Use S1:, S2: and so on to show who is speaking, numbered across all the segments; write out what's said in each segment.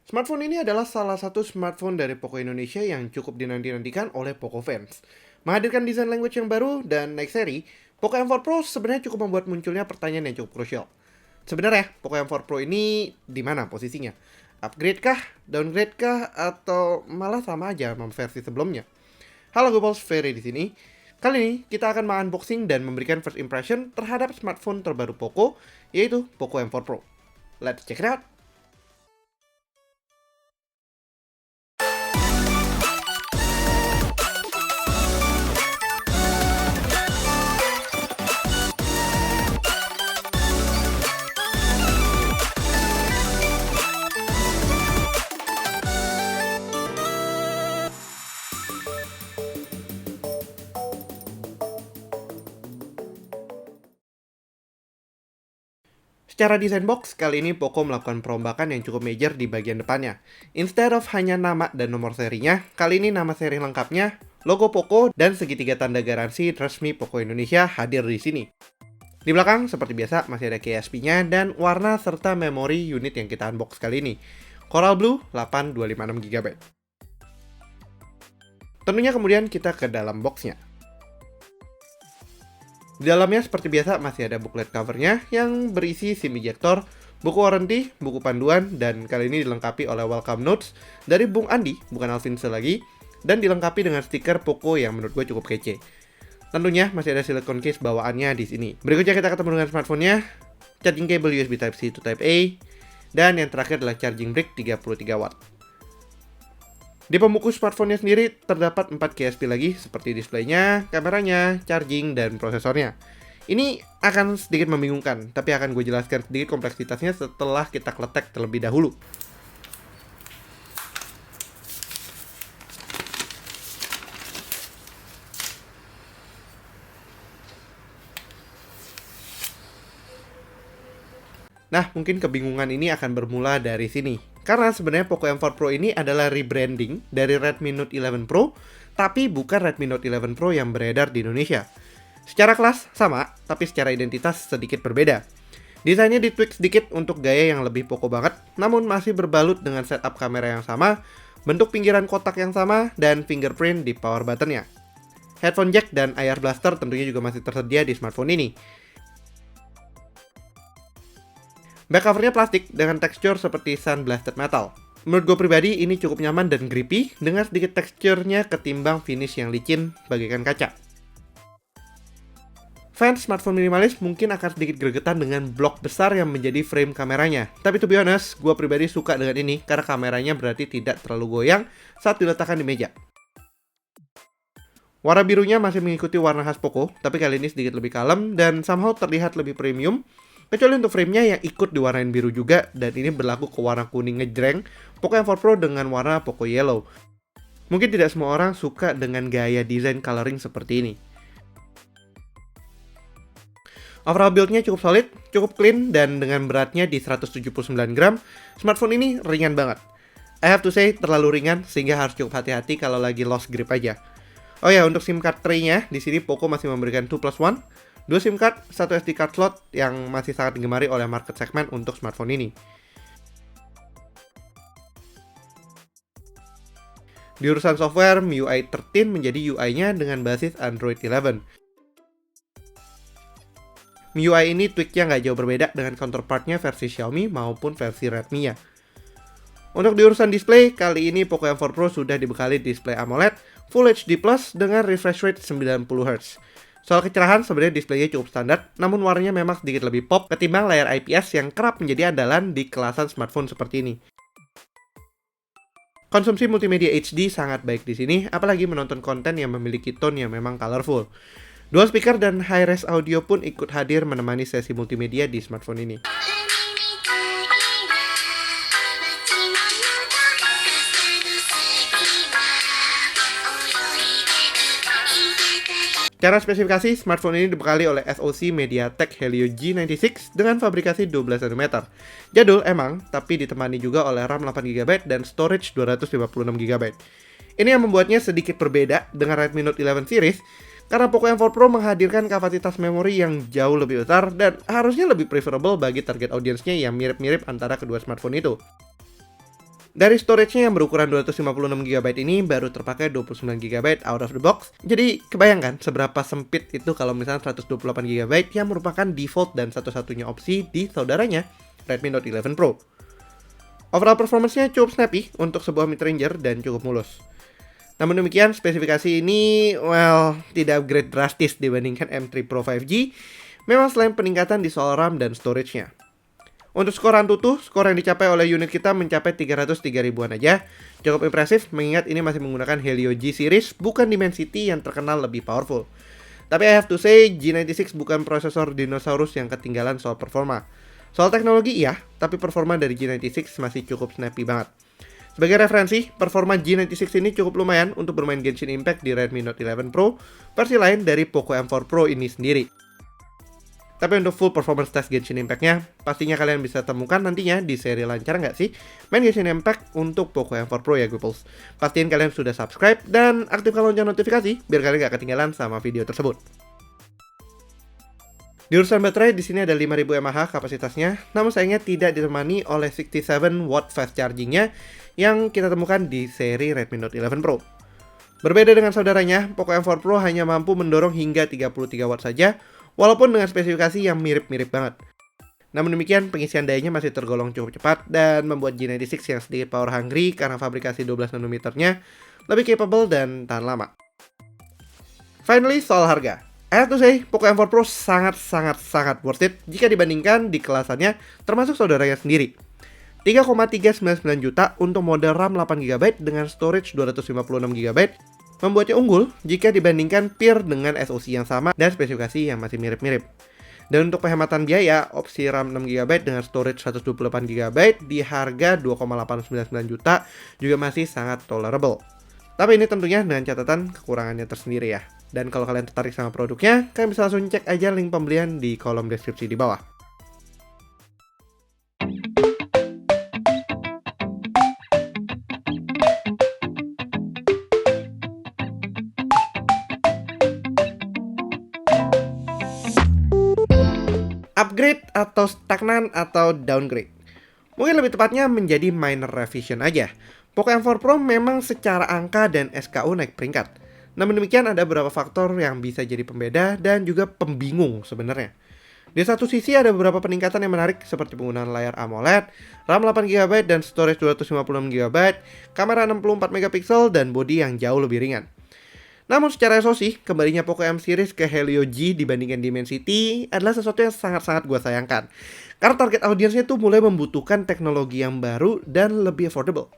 S1: Smartphone ini adalah salah satu smartphone dari Poco Indonesia yang cukup dinanti-nantikan oleh Poco fans. Menghadirkan desain language yang baru dan naik seri, Poco M4 Pro sebenarnya cukup membuat munculnya pertanyaan yang cukup krusial. Sebenarnya, Poco M4 Pro ini di mana posisinya? Upgrade kah? Downgrade kah? Atau malah sama aja sama versi sebelumnya? Halo Gopals, Ferry di sini. Kali ini kita akan mengunboxing dan memberikan first impression terhadap smartphone terbaru Poco, yaitu Poco M4 Pro. Let's check it out! Secara desain box, kali ini Poco melakukan perombakan yang cukup major di bagian depannya. Instead of hanya nama dan nomor serinya, kali ini nama seri lengkapnya, logo Poco, dan segitiga tanda garansi resmi Poco Indonesia hadir di sini. Di belakang, seperti biasa, masih ada KSP-nya dan warna serta memori unit yang kita unbox kali ini. Coral Blue 8256GB. Tentunya kemudian kita ke dalam boxnya. Di dalamnya seperti biasa masih ada booklet covernya yang berisi SIM ejector, buku warranty, buku panduan, dan kali ini dilengkapi oleh welcome notes dari Bung Andi, bukan Alvin lagi, dan dilengkapi dengan stiker Poco yang menurut gue cukup kece. Tentunya masih ada silicone case bawaannya di sini. Berikutnya kita ketemu dengan smartphone-nya, charging cable USB Type-C to Type-A, dan yang terakhir adalah charging brick 33 watt. Di pembungkus smartphone-nya sendiri terdapat 4 KSP lagi seperti displaynya, kameranya, charging, dan prosesornya. Ini akan sedikit membingungkan, tapi akan gue jelaskan sedikit kompleksitasnya setelah kita kletek terlebih dahulu. Nah, mungkin kebingungan ini akan bermula dari sini. Karena sebenarnya Poco M4 Pro ini adalah rebranding dari Redmi Note 11 Pro, tapi bukan Redmi Note 11 Pro yang beredar di Indonesia. Secara kelas sama, tapi secara identitas sedikit berbeda. Desainnya ditweak sedikit untuk gaya yang lebih Poco banget, namun masih berbalut dengan setup kamera yang sama, bentuk pinggiran kotak yang sama, dan fingerprint di power buttonnya. Headphone jack dan IR blaster tentunya juga masih tersedia di smartphone ini. Back covernya plastik dengan tekstur seperti sun blasted metal. Menurut gue pribadi ini cukup nyaman dan grippy dengan sedikit teksturnya ketimbang finish yang licin bagaikan kaca. Fans smartphone minimalis mungkin akan sedikit gregetan dengan blok besar yang menjadi frame kameranya. Tapi to be honest, gue pribadi suka dengan ini karena kameranya berarti tidak terlalu goyang saat diletakkan di meja. Warna birunya masih mengikuti warna khas Poco, tapi kali ini sedikit lebih kalem dan somehow terlihat lebih premium. Kecuali untuk framenya yang ikut diwarnain biru juga, dan ini berlaku ke warna kuning ngejreng Poco M4 Pro dengan warna Poco Yellow. Mungkin tidak semua orang suka dengan gaya desain coloring seperti ini. Overall build-nya cukup solid, cukup clean, dan dengan beratnya di 179 gram, smartphone ini ringan banget. I have to say, terlalu ringan sehingga harus cukup hati-hati kalau lagi lost grip aja. Oh ya, untuk SIM card tray-nya, di sini Poco masih memberikan 2+1, 2 SIM card, 1 SD card slot yang masih sangat digemari oleh market segmen untuk smartphone ini. Di urusan software, MIUI 13 menjadi UI-nya dengan basis Android 11. MIUI ini tweak-nya nggak jauh berbeda dengan counterpart-nya versi Xiaomi maupun versi Redmi-nya. Untuk di urusan display, kali ini Poco M4 Pro sudah dibekali display AMOLED Full HD Plus dengan refresh rate 90Hz. Soal kecerahan, sebenarnya displaynya cukup standar, namun warnanya memang sedikit lebih pop ketimbang layar IPS yang kerap menjadi andalan di kelasan smartphone seperti ini. Konsumsi multimedia HD sangat baik di sini, apalagi menonton konten yang memiliki tone yang memang colorful. Dual speaker dan high-res audio pun ikut hadir menemani sesi multimedia di smartphone ini. Secara spesifikasi, smartphone ini dibekali oleh SoC MediaTek Helio G96 dengan fabrikasi 12 nm. Jadul emang, tapi ditemani juga oleh RAM 8GB dan storage 256GB. Ini yang membuatnya sedikit berbeda dengan Redmi Note 11 series, karena Poco M4 Pro menghadirkan kapasitas memori yang jauh lebih besar dan harusnya lebih preferable bagi target audiensnya yang mirip-mirip antara kedua smartphone itu. Dari storage-nya yang berukuran 256GB ini baru terpakai 29GB out of the box. Jadi kebayangkan seberapa sempit itu kalau misalnya 128GB yang merupakan default dan satu-satunya opsi di saudaranya Redmi Note 11 Pro. Overall performance-nya cukup snappy untuk sebuah mid-ranger dan cukup mulus. Namun demikian, spesifikasi ini, tidak upgrade drastis dibandingkan M3 Pro 5G. Memang selain peningkatan di soal RAM dan storage-nya. Untuk skor Antutu, skor yang dicapai oleh unit kita mencapai 303 ribuan aja. Cukup impresif mengingat ini masih menggunakan Helio G series, bukan Dimensity yang terkenal lebih powerful. Tapi I have to say, G96 bukan prosesor dinosaurus yang ketinggalan soal performa. Soal teknologi iya, tapi performa dari G96 masih cukup snappy banget. Sebagai referensi, performa G96 ini cukup lumayan untuk bermain Genshin Impact di Redmi Note 11 Pro, versi lain dari Poco M4 Pro ini sendiri. Tapi untuk full performance test Genshin Impact-nya, pastinya kalian bisa temukan nantinya di seri lancar nggak sih main Genshin Impact untuk Poco M4 Pro ya Googles. Pastiin kalian sudah subscribe dan aktifkan lonceng notifikasi biar kalian nggak ketinggalan sama video tersebut. Di urusan baterai, di sini ada 5000 mAh kapasitasnya, namun sayangnya tidak ditemani oleh 67 watt fast charging-nya yang kita temukan di seri Redmi Note 11 Pro. Berbeda dengan saudaranya, Poco M4 Pro hanya mampu mendorong hingga 33 watt saja, walaupun dengan spesifikasi yang mirip-mirip banget. Namun demikian, pengisian dayanya masih tergolong cukup cepat dan membuat G96 yang sedikit power hungry karena fabrikasi 12 nanometernya lebih capable dan tahan lama. Finally, soal harga. I have to say, Poco M4 Pro sangat worth it jika dibandingkan di kelasannya termasuk saudaranya sendiri. 3,399 juta untuk model RAM 8GB dengan storage 256GB membuatnya unggul jika dibandingkan peer dengan SoC yang sama dan spesifikasi yang masih mirip-mirip. Dan untuk penghematan biaya, opsi RAM 6GB dengan storage 128GB di harga 2,899 juta juga masih sangat tolerable. Tapi ini tentunya dengan catatan kekurangannya tersendiri ya. Dan kalau kalian tertarik sama produknya, kalian bisa langsung cek aja link pembelian di kolom deskripsi di bawah. Upgrade atau stagnan atau downgrade? Mungkin lebih tepatnya menjadi minor revision aja. Poco M4 Pro memang secara angka dan SKU naik peringkat. Namun demikian ada beberapa faktor yang bisa jadi pembeda dan juga pembingung sebenarnya. Di satu sisi ada beberapa peningkatan yang menarik seperti penggunaan layar AMOLED, RAM 8GB dan storage 256GB, kamera 64MP dan bodi yang jauh lebih ringan. Namun secara SoC, kembalinya Poco M series ke Helio G dibandingkan Dimensity adalah sesuatu yang sangat gue sayangkan. Karena target audiensnya tuh mulai membutuhkan teknologi yang baru dan lebih affordable.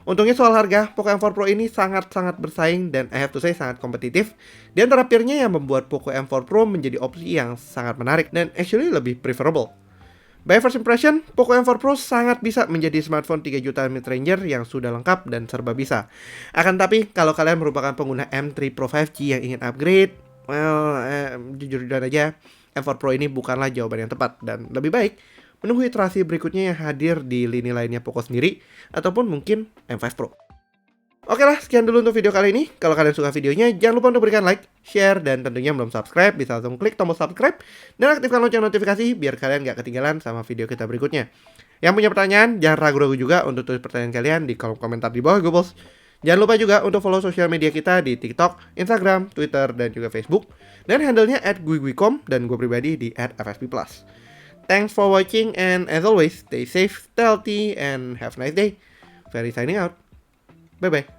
S1: Untungnya soal harga, Poco M4 Pro ini sangat bersaing dan I have to say sangat kompetitif. Di antara peernya yang membuat Poco M4 Pro menjadi opsi yang sangat menarik dan actually lebih preferable. By first impression, Poco M4 Pro sangat bisa menjadi smartphone 3 juta mid-ranger yang sudah lengkap dan serba bisa. Akan tapi, kalau kalian merupakan pengguna M3 Pro 5G yang ingin upgrade, jujur aja, M4 Pro ini bukanlah jawaban yang tepat dan lebih baik menunggu iterasi berikutnya yang hadir di lini lainnya Poco sendiri, ataupun mungkin M5 Pro. Oke lah, sekian dulu untuk video kali ini. Kalau kalian suka videonya, jangan lupa untuk berikan like, share, dan tentunya belum subscribe, bisa langsung klik tombol subscribe, dan aktifkan lonceng notifikasi biar kalian gak ketinggalan sama video kita berikutnya. Yang punya pertanyaan, jangan ragu-ragu juga untuk tulis pertanyaan kalian di kolom komentar di bawah, Gobles. Jangan lupa juga untuk follow sosial media kita di TikTok, Instagram, Twitter, dan juga Facebook. Dan handle-nya @guigui.com dan gue pribadi di @fsp+. Thanks for watching and as always, stay safe, stay healthy, and have a nice day. Ferry signing out. Bye-bye.